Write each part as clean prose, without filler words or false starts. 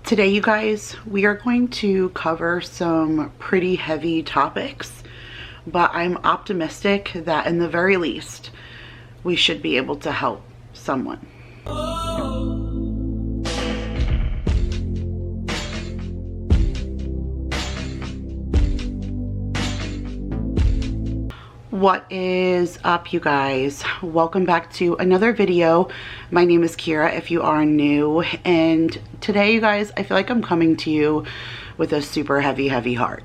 Today, you guys, we are going to cover some pretty heavy topics, but I'm optimistic that in the very least, we should be able to help someone. What is up, you guys? Welcome back to another video. My name is Kira if you are new, and today, you guys, I feel like I'm coming to you with a super heavy heart.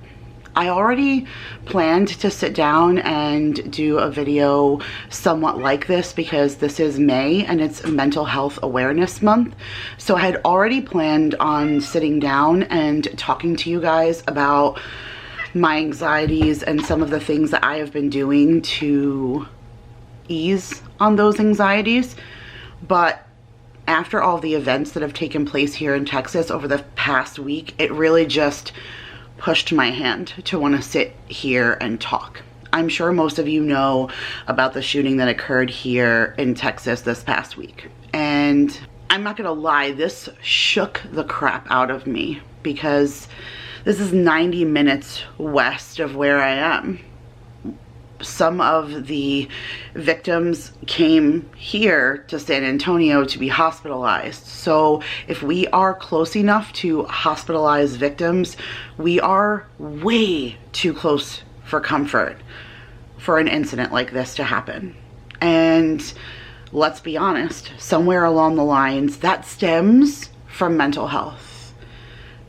I already planned to sit down and do a video somewhat like this because this is May and it's Mental Health Awareness Month. So I had already planned on sitting down and talking to you guys about my anxieties and some of the things that I have been doing to ease on those anxieties. But after all the events that have taken place here in Texas over the past week, it really just pushed my hand to want to sit here and talk. I'm sure most of you know about the shooting that occurred here in Texas this past week. And I'm not gonna lie, this shook the crap out of me because this is 90 minutes west of where I am. Some of the victims came here to San Antonio to be hospitalized. So if we are close enough to hospitalize victims, we are way too close for comfort for an incident like this to happen. And let's be honest, somewhere along the lines, that stems from mental health.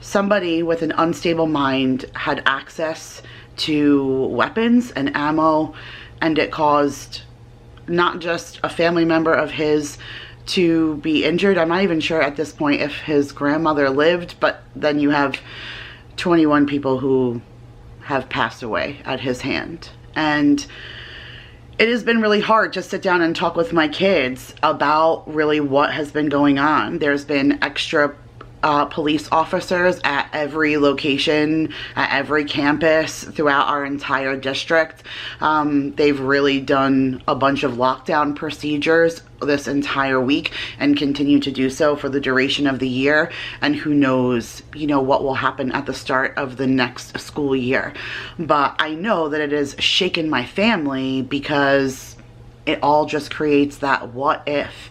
Somebody with an unstable mind had access to weapons and ammo, and it caused not just a family member of his to be injured. I'm not even sure at this point if his grandmother lived, but then you have 21 people who have passed away at his hand. And it has been really hard to sit down and talk with my kids about really what has been going on. There's been extra police officers at every location, at every campus throughout our entire district. They've really done a bunch of lockdown procedures this entire week and continue to do so for the duration of the year. And who knows, what will happen at the start of the next school year. But I know that it has shaken my family because it all just creates that what if.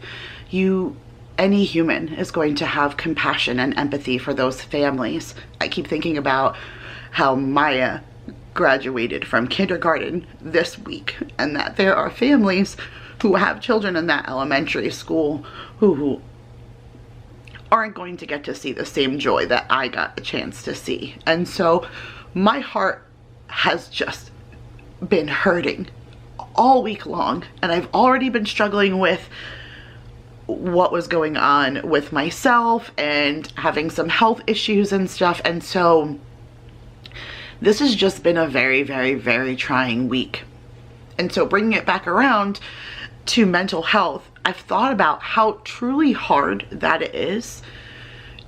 Any human is going to have compassion and empathy for those families. I keep thinking about how Maya graduated from kindergarten this week, and that there are families who have children in that elementary school who aren't going to get to see the same joy that I got a chance to see. And so my heart has just been hurting all week long, and I've already been struggling with what was going on with myself and having some health issues and stuff. And so this has just been a very trying week. And so bringing it back around to mental health, I've thought about how truly hard that it is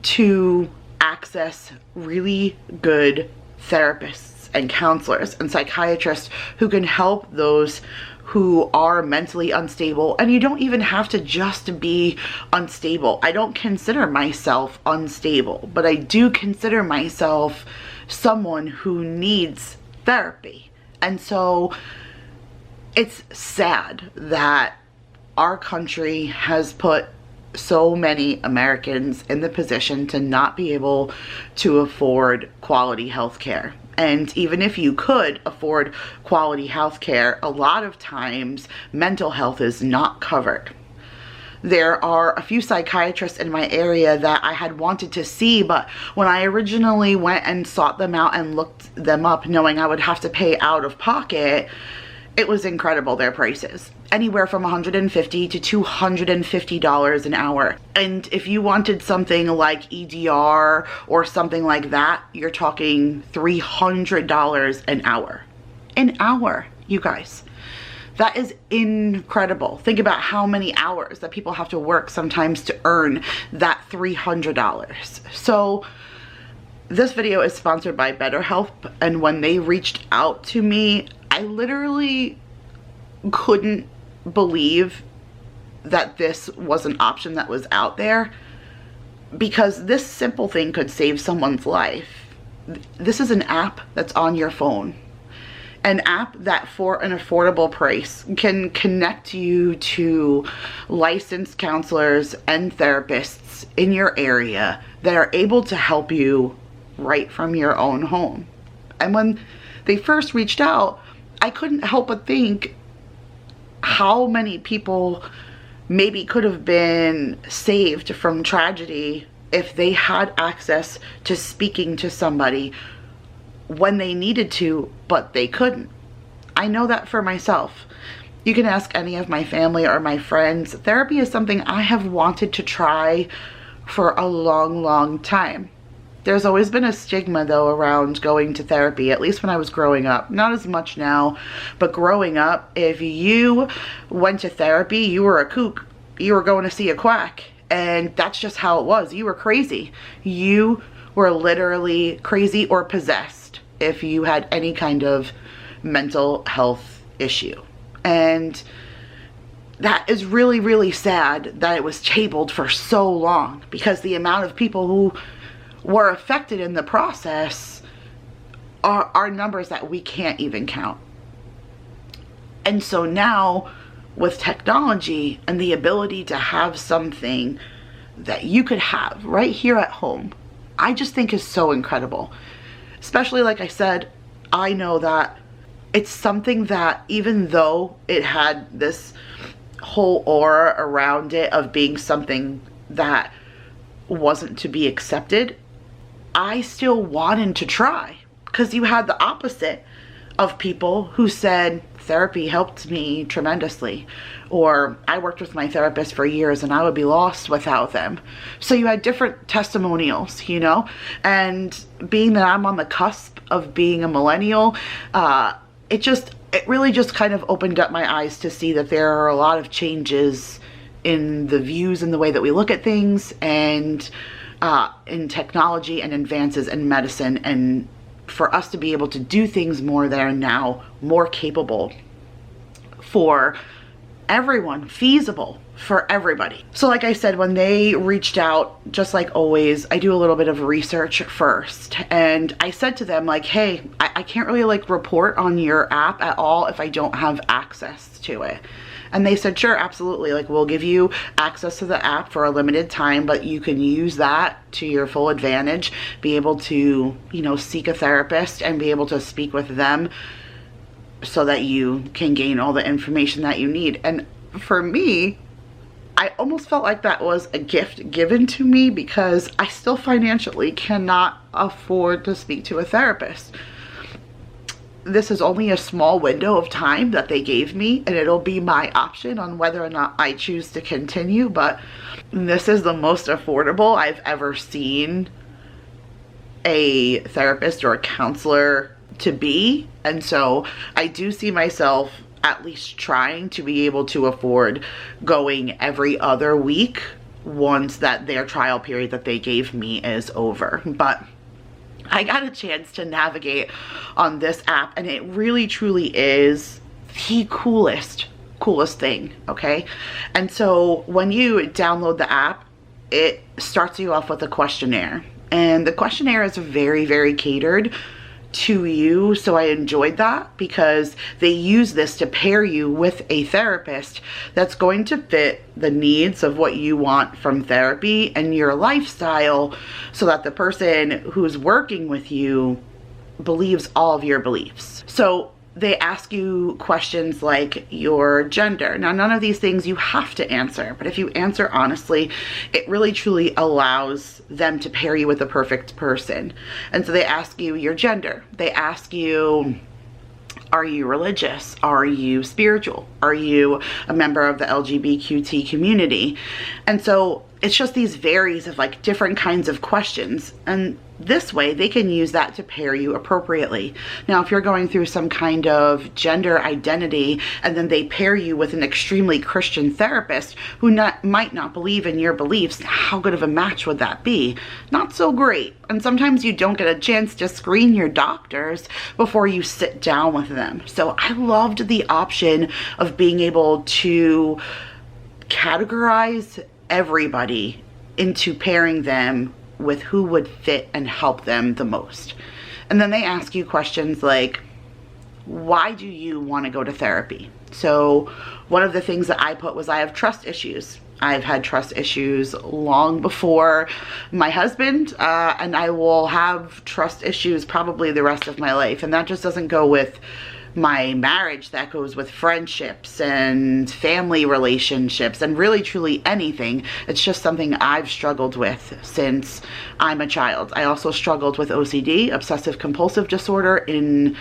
to access really good therapists and counselors and psychiatrists who can help those who are mentally unstable. And you don't even have to just be unstable. I don't consider myself unstable, but I do consider myself someone who needs therapy. And so it's sad that our country has put so many Americans in the position to not be able to afford quality health care. And even if you could afford quality health care, a lot of times mental health is not covered. There are a few psychiatrists in my area that I had wanted to see, but when I originally went and sought them out and looked them up, knowing I would have to pay out of pocket, it was incredible, their prices. Anywhere from $150 to $250 an hour. And if you wanted something like EDR or something like that, you're talking $300 an hour. An hour, you guys. That is incredible. Think about how many hours that people have to work sometimes to earn that $300. So this video is sponsored by BetterHelp, and when they reached out to me, I literally couldn't believe that this was an option that was out there because this simple thing could save someone's life. This is an app that's on your phone. An app that for an affordable price can connect you to licensed counselors and therapists in your area that are able to help you right from your own home. And when they first reached out, I couldn't help but think how many people maybe could have been saved from tragedy if they had access to speaking to somebody when they needed to, but they couldn't. I know that for myself. You can ask any of my family or my friends. Therapy is something I have wanted to try for a long time. There's always been a stigma though around going to therapy, at least when I was growing up. Not as much now, but growing up, if you went to therapy, you were a kook. You were going to see a quack. And that's just how it was. You were crazy. You were literally crazy or possessed if you had any kind of mental health issue. And that is really sad that it was tabled for so long, because the amount of people who were affected in the process are numbers that we can't even count. And so now with technology and the ability to have something that you could have right here at home, I just think is so incredible. Especially, like I said, I know that it's something that, even though it had this whole aura around it of being something that wasn't to be accepted, I still wanted to try, because you had the opposite of people who said therapy helped me tremendously, or I worked with my therapist for years and I would be lost without them. So you had different testimonials, you know, and being that I'm on the cusp of being a millennial, it really just kind of opened up my eyes to see that there are a lot of changes in the views and the way that we look at things, and in technology and advances in medicine, and for us to be able to do things more that are now more capable for everyone, feasible for everybody. So like I said, when they reached out, just like always, I do a little bit of research first, and I said to them like, hey, I can't really like report on your app at all if I don't have access to it. And they said, sure, absolutely. Like, we'll give you access to the app for a limited time, but you can use that to your full advantage, be able to, you know, seek a therapist and be able to speak with them so that you can gain all the information that you need. And for me, I almost felt like that was a gift given to me, because I still financially cannot afford to speak to a therapist. This is only a small window of time that they gave me, and it'll be my option on whether or not I choose to continue, but this is the most affordable I've ever seen a therapist or a counselor to be. And so I do see myself at least trying to be able to afford going every other week once that their trial period that they gave me is over. But I got a chance to navigate on this app, and it really truly is the coolest thing, okay? And so when you download the app, it starts you off with a questionnaire, and the questionnaire is very catered to you. So I enjoyed that, because they use this to pair you with a therapist that's going to fit the needs of what you want from therapy and your lifestyle, so that the person who's working with you believes all of your beliefs. So they ask you questions like your gender. Now, none of these things you have to answer, but if you answer honestly, it really truly allows them to pair you with the perfect person. And so they ask you your gender. They ask you, are you religious? Are you spiritual? Are you a member of the LGBTQ community? And so it's just these varies of like different kinds of questions, and this way they can use that to pair you appropriately. Now, if you're going through some kind of gender identity and then they pair you with an extremely Christian therapist who might not believe in your beliefs, how good of a match would that be? Not so great. And sometimes you don't get a chance to screen your doctors before you sit down with them. So I loved the option of being able to categorize everybody into pairing them with who would fit and help them the most. And then they ask you questions like, why do you want to go to therapy? So one of the things that I put was I have trust issues. I've had trust issues long before my husband, and I will have trust issues probably the rest of my life. And that just doesn't go with my marriage, that goes with friendships and family relationships and really truly anything. It's just something I've struggled with since I'm a child. I also struggled with OCD, obsessive compulsive disorder, in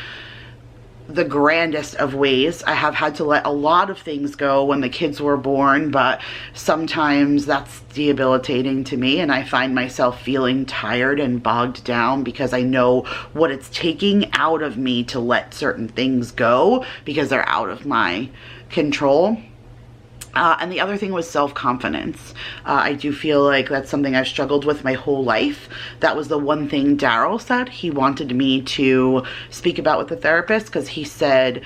the grandest of ways. I have had to let a lot of things go when the kids were born, but sometimes that's debilitating to me, and I find myself feeling tired and bogged down because I know what it's taking out of me to let certain things go because they're out of my control. And the other thing was self-confidence. I do feel like that's something I've struggled with my whole life. That was the one thing Daryl said he wanted me to speak about with the therapist, because he said,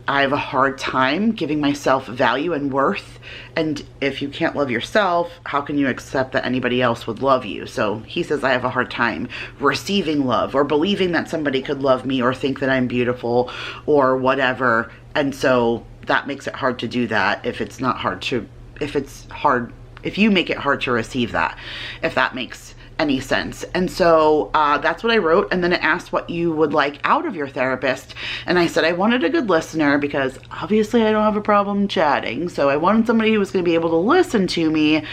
I have a hard time giving myself value and worth. And if you can't love yourself, how can you accept that anybody else would love you? So he says I have a hard time receiving love or believing that somebody could love me or think that I'm beautiful or whatever. And so that makes it hard to do that if it's not hard to, if you make it hard to receive that, if that makes any sense. And so that's what I wrote. And then it asked what you would like out of your therapist. And I said I wanted a good listener, because obviously I don't have a problem chatting. So I wanted somebody who was going to be able to listen to me,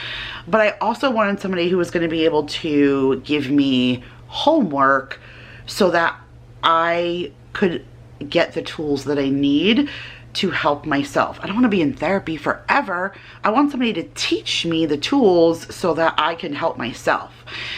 but I also wanted somebody who was going to be able to give me homework so that I could get the tools that I need to help myself. I don't want to be in therapy forever. I want somebody to teach me the tools so that I can help myself.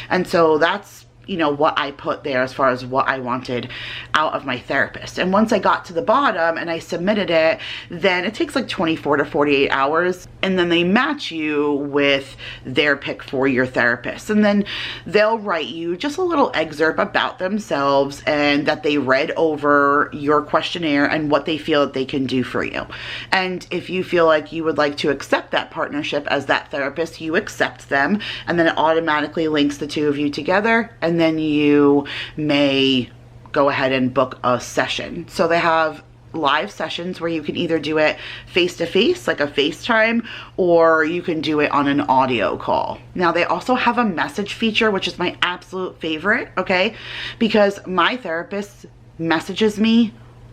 And so that's, you know, what I put there as far as what I wanted out of my therapist. And once I got to the bottom and I submitted it, then it takes like 24 to 48 hours. And then they match you with their pick for your therapist. And then they'll write you just a little excerpt about themselves and that they read over your questionnaire and what they feel that they can do for you. And if you feel like you would like to accept that partnership as that therapist, you accept them. And then it automatically links the two of you together. And then you may go ahead and book a session. So they have live sessions where you can either do it face-to-face, like a FaceTime, or you can do it on an audio call. Now they also have a message feature, which is my absolute favorite, okay? Because my therapist messages me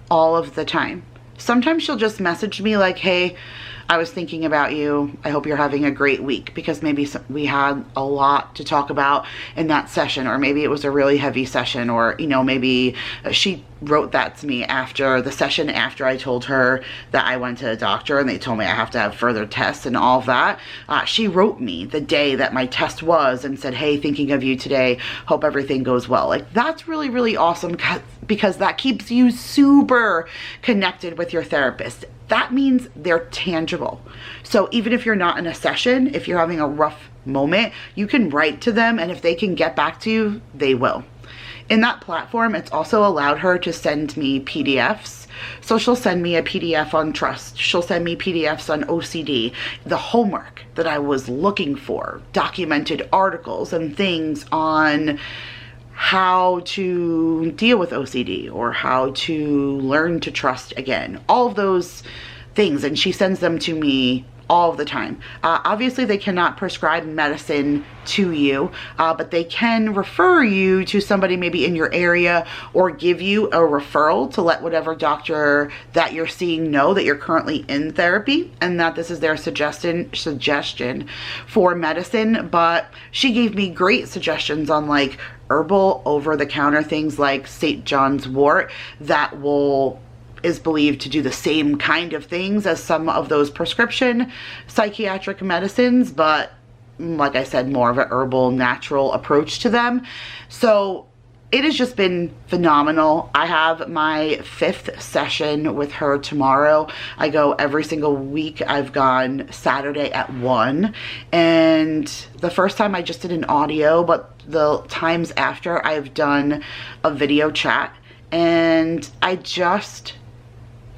all of the time. Sometimes she'll just message me like, hey, I was thinking about you. I hope you're having a great week, because maybe we had a lot to talk about in that session, or maybe it was a really heavy session, or, you know, maybe she wrote that to me after the session, after I told her that I went to a doctor and they told me I have to have further tests and all of that. She wrote me the day that my test was and said, hey, thinking of you today. Hope everything goes well. Like, that's really, really awesome, because that keeps you super connected with your therapist. That means they're tangible. So even if you're not in a session, if you're having a rough moment, you can write to them, and if they can get back to you, they will. In that platform, it's also allowed her to send me PDFs. So she'll send me a PDF on trust. She'll send me PDFs on OCD, the homework that I was looking for, documented articles and things on how to deal with OCD or how to learn to trust again. All of those things, and she sends them to me all of the time. Obviously they cannot prescribe medicine to you, but they can refer you to somebody maybe in your area, or give you a referral to let whatever doctor that you're seeing know that you're currently in therapy and that this is their suggestion for medicine. But she gave me great suggestions on like herbal over-the-counter things like St. John's wort that is believed to do the same kind of things as some of those prescription psychiatric medicines, but like I said, more of an herbal, natural approach to them. So it has just been phenomenal. I have my 5th session with her tomorrow. I go every single week. I've gone Saturday at 1, and the first time I just did an audio, but the times after I've done a video chat, and I just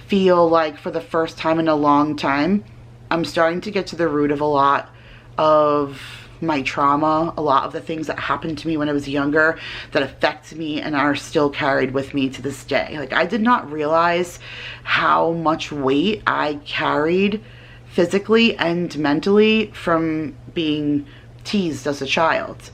feel like for the first time in a long time, I'm starting to get to the root of a lot of my trauma, a lot of the things that happened to me when I was younger that affect me and are still carried with me to this day. Like, I did not realize how much weight I carried physically and mentally from being teased as a child.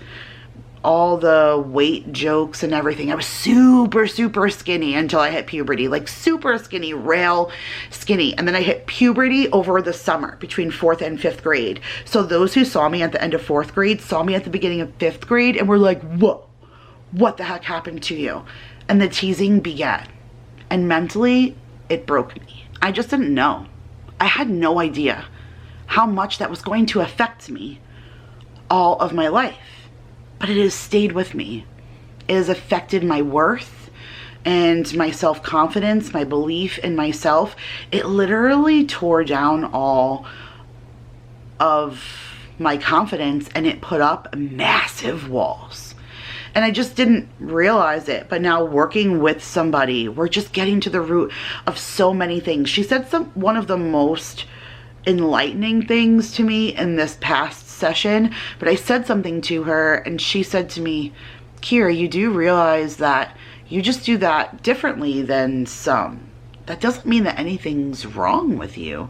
All the weight jokes and everything. I was super, super skinny until I hit puberty. Like, super skinny, rail skinny. And then I hit puberty over the summer between 4th and 5th grade. So those who saw me at the end of 4th grade saw me at the beginning of 5th grade and were like, whoa, what the heck happened to you? And the teasing began. And mentally, it broke me. I just didn't know. I had no idea how much that was going to affect me all of my life. But it has stayed with me. It has affected my worth and my self-confidence, my belief in myself. It literally tore down all of my confidence, and it put up massive walls. And I just didn't realize it. But now, working with somebody, we're just getting to the root of so many things. She said one of the most enlightening things to me in this past session, but I said something to her and she said to me, Kira, you do realize that you just do that differently than some. That doesn't mean that anything's wrong with you,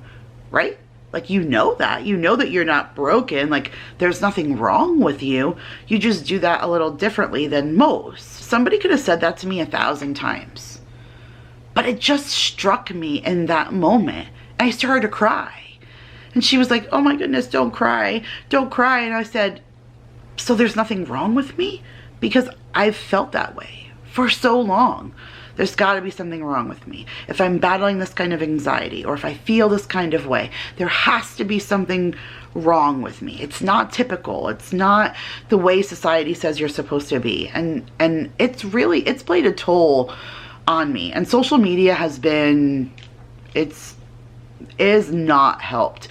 right? Like, you know that you're not broken. Like, there's nothing wrong with you. You just do that a little differently than most. Somebody could have said that to me 1,000 times, but it just struck me in that moment. And I started to cry. And she was like, oh my goodness, don't cry, don't cry. And I said, so there's nothing wrong with me? Because I've felt that way for so long. There's got to be something wrong with me. If I'm battling this kind of anxiety, or if I feel this kind of way, there has to be something wrong with me. It's not typical. It's not the way society says you're supposed to be. And it's played a toll on me. And social media has been, is not helped.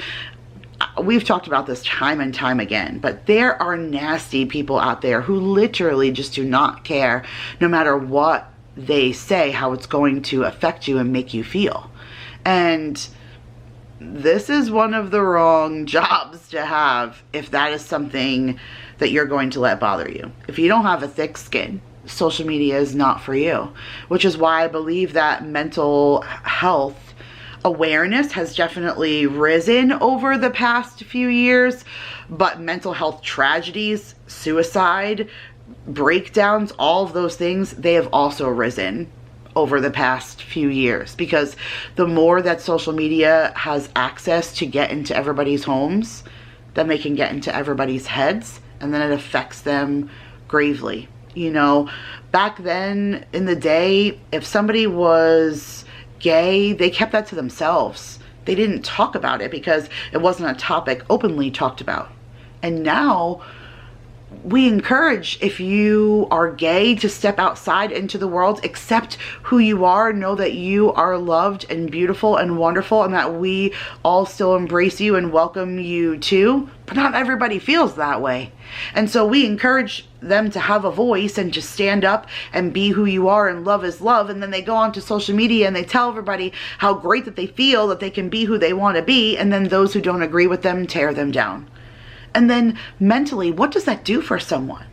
We've talked about this time and time again, but there are nasty people out there who literally just do not care, no matter what they say, how it's going to affect you and make you feel. And this is one of the wrong jobs to have if that is something that you're going to let bother you. If you don't have a thick skin, social media is not for you, which is why I believe that mental health awareness has definitely risen over the past few years, but mental health tragedies, suicide, breakdowns, all of those things, they have also risen over the past few years, because the more that social media has access to get into everybody's homes, then they can get into everybody's heads, and then it affects them gravely. You know, back then in the day, if somebody was gay, they kept that to themselves. They didn't talk about it because it wasn't a topic openly talked about. And now we encourage, if you are gay, to step outside into the world, accept who you are, know that you are loved and beautiful and wonderful, and that we all still embrace you and welcome you too. But not everybody feels that way. And so we encourage them to have a voice and to stand up and be who you are, and love is love. And then they go onto social media and they tell everybody how great that they feel that they can be who they want to be. And then those who don't agree with them tear them down. And then mentally, what does that do for someone?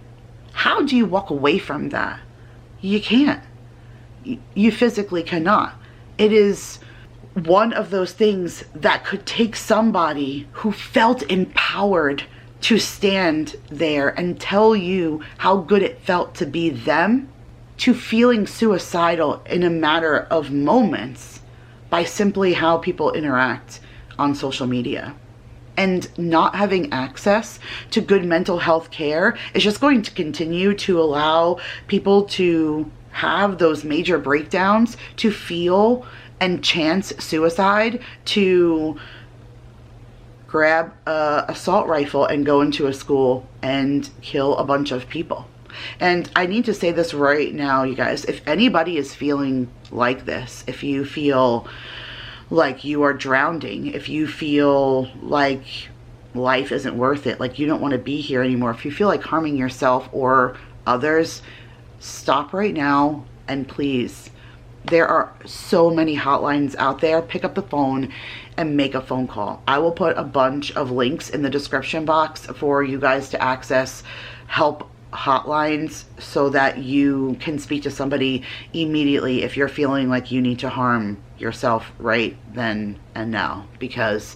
How do you walk away from that? You can't. You physically cannot. It is one of those things that could take somebody who felt empowered to stand there and tell you how good it felt to be them, to feeling suicidal in a matter of moments by simply how people interact on social media. And not having access to good mental health care is just going to continue to allow people to have those major breakdowns, to feel and chance suicide, to grab a assault rifle and go into a school and kill a bunch of people. And I need to say this right now, you guys, if anybody is feeling like this, if you feel like you are drowning, if you feel like life isn't worth it, like you don't want to be here anymore, if you feel like harming yourself or others, stop right now and please There are so many hotlines out there. Pick up the phone and make a phone call. I will put a bunch of links in the description box for you guys to access help hotlines so that you can speak to somebody immediately if you're feeling like you need to harm yourself right then and now, because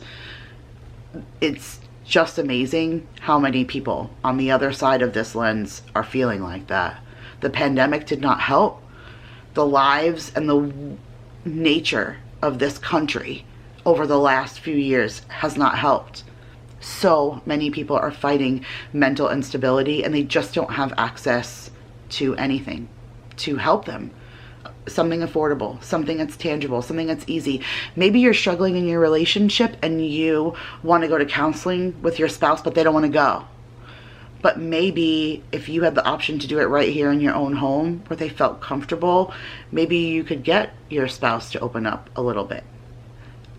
it's just amazing how many people on the other side of this lens are feeling like that. The pandemic did not help. The lives and the nature of this country over the last few years has not helped. So many people are fighting mental instability and they just don't have access to anything to help them. Something affordable, something that's tangible, something that's easy. Maybe you're struggling in your relationship and you want to go to counseling with your spouse, but they don't want to go. But maybe if you had the option to do it right here in your own home where they felt comfortable, maybe you could get your spouse to open up a little bit.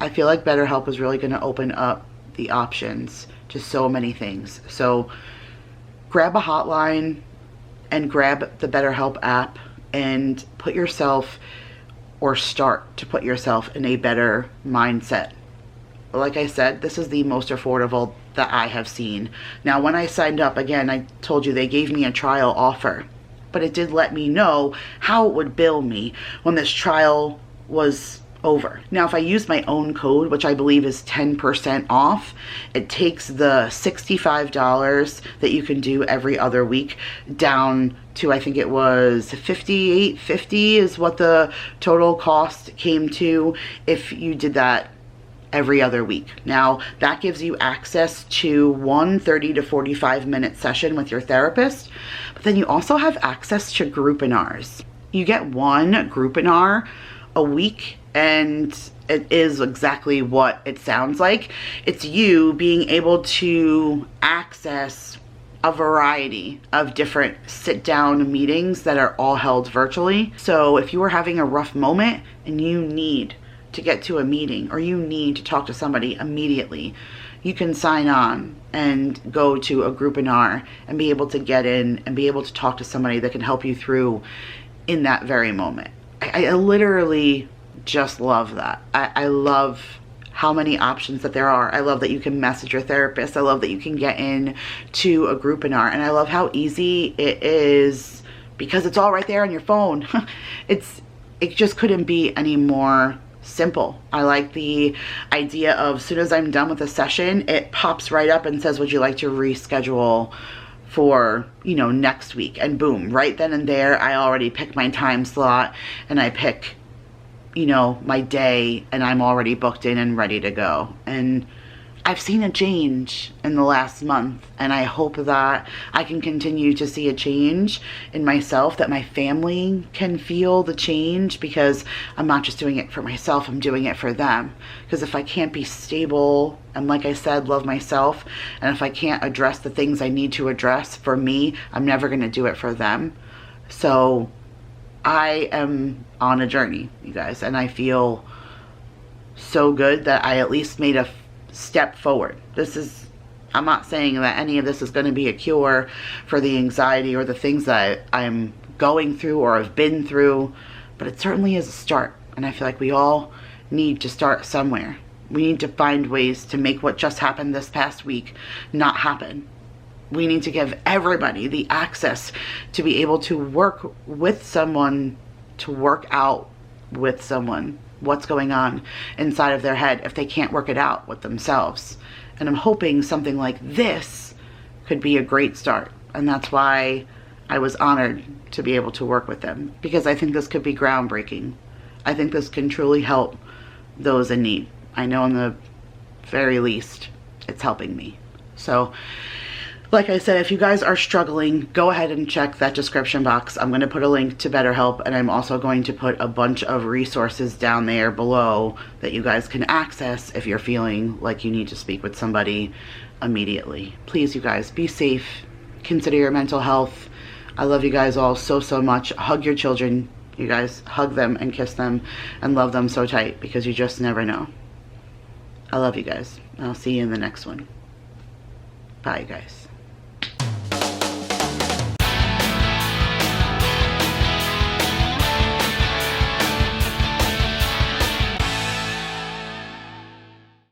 I feel like BetterHelp is really going to open up the options to so many things. So grab a hotline and grab the BetterHelp app and put yourself, or start to put yourself in a better mindset. Like I said, this is the most affordable that I have seen. Now, when I signed up, again, I told you they gave me a trial offer, but it did let me know how it would bill me when this trial was over. Now, if I use my own code, which I believe is 10% off, it takes the $65 that you can do every other week down to, I think it was $58.50 is what the total cost came to if you did that every other week. Now, that gives you access to one 30 to 45 minute session with your therapist, but then you also have access to groupinars. You get one groupinar a week, and it is exactly what it sounds like. It's you being able to access a variety of different sit-down meetings that are all held virtually. So if you are having a rough moment and you need to get to a meeting or you need to talk to somebody immediately, you can sign on and go to a groupinar and be able to get in and be able to talk to somebody that can help you through in that very moment. I literally just love that. I love how many options that there are. I love that you can message your therapist. I love that you can get in to a groupinar, and I love how easy it is because it's all right there on your phone. It just couldn't be any more simple. I like the idea of as soon as I'm done with a session, it pops right up and says, would you like to reschedule for, you know, next week? And boom, right then and there, I already pick my time slot and I pick, you know, my day, and I'm already booked in and ready to go. And I've seen a change in the last month, and I hope that I can continue to see a change in myself, that my family can feel the change, because I'm not just doing it for myself, I'm doing it for them. Because if I can't be stable and, like I said, love myself, and if I can't address the things I need to address for me, I'm never going to do it for them. So I am on a journey, you guys, and I feel so good that I at least made a step forward. I'm not saying that any of this is going to be a cure for the anxiety or the things that I'm going through or have been through, but it certainly is a start. And I feel like we all need to start somewhere. We need to find ways to make what just happened this past week not happen. We need to give everybody the access to be able to work with someone, to work out with someone what's going on inside of their head if they can't work it out with themselves. And I'm hoping something like this could be a great start. And that's why I was honored to be able to work with them, because I think this could be groundbreaking. I think this can truly help those in need. I know in the very least it's helping me. So like I said, if you guys are struggling, go ahead and check that description box. I'm going to put a link to BetterHelp, and I'm also going to put a bunch of resources down there below that you guys can access if you're feeling like you need to speak with somebody immediately. Please, you guys, be safe. Consider your mental health. I love you guys all so, so much. Hug your children. You guys, hug them and kiss them and love them so tight, because you just never know. I love you guys. I'll see you in the next one. Bye, guys.